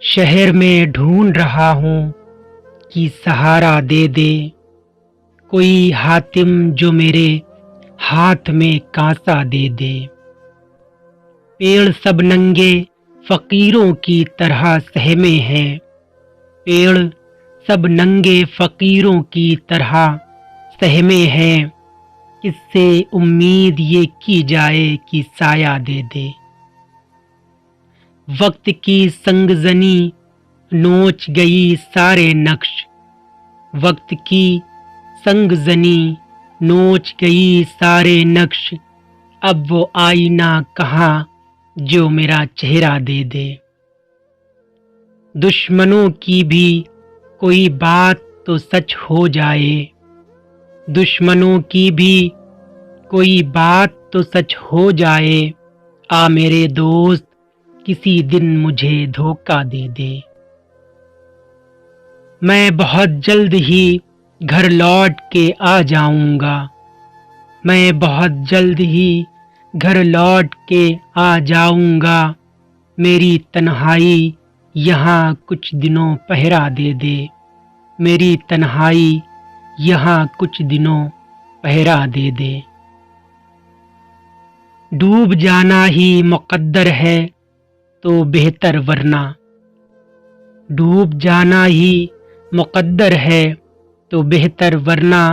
شہر میں ڈھونڈ رہا ہوں کہ سہارا دے دے کوئی حاتم جو میرے ہاتھ میں کانسا دے دے۔ پیڑ سب ننگے فقیروں کی طرح سہمے ہیں، پیڑ سب ننگے فقیروں کی طرح سہمے ہیں، کس سے امید یہ کی جائے کہ سایہ دے دے۔ وقت کی سنگ زنی نوچ گئی سارے نقش، وقت کی سنگ زنی نوچ گئی سارے نقش، اب وہ آئینہ کہاں جو میرا چہرہ دے دے۔ دشمنوں کی بھی کوئی بات تو سچ ہو جائے، دشمنوں کی بھی کوئی بات تو سچ ہو جائے، آ میرے دوست کسی دن مجھے دھوکہ دے دے۔ میں بہت جلد ہی گھر لوٹ کے آ جاؤں گا، میں بہت جلد ہی گھر لوٹ کے آ جاؤں گا، میری تنہائی یہاں کچھ دنوں پہرا دے دے، میری تنہائی یہاں کچھ دنوں پہرا دے دے۔ ڈوب جانا ہی مقدر ہے تو بہتر ورنہ، ڈوب جانا ہی مقدر ہے تو بہتر ورنہ،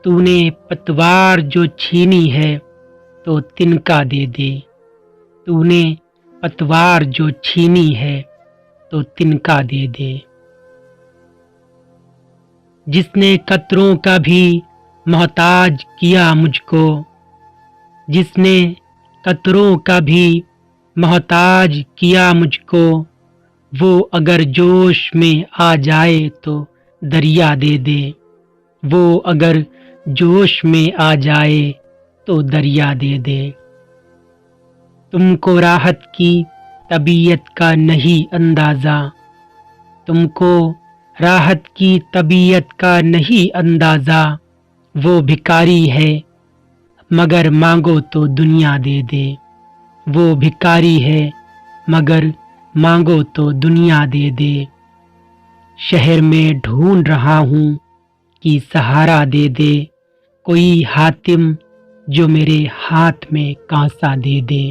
تو نے پتوار جو چھینی ہے تو تنکا دے دے، تو نے پتوار جو چھینی ہے تو تنکا دے دے۔ جس نے قطروں کا بھی محتاج کیا مجھ کو، جس نے قطروں کا بھی محتاج کیا مجھ کو، وہ اگر جوش میں آ جائے تو دریا دے دے، وہ اگر جوش میں آ جائے تو دریا دے دے۔ تم کو راحت کی طبیعت کا نہیں اندازہ، تم کو راحت کی طبیعت کا نہیں اندازہ، وہ بھکاری ہے مگر مانگو تو دنیا دے دے، وہ بھکاری ہے مگر مانگو تو دنیا دے دے۔ شہر میں ڈھونڈ رہا ہوں کہ سہارا دے دے کوئی حاتم جو میرے ہاتھ میں کانسا دے دے۔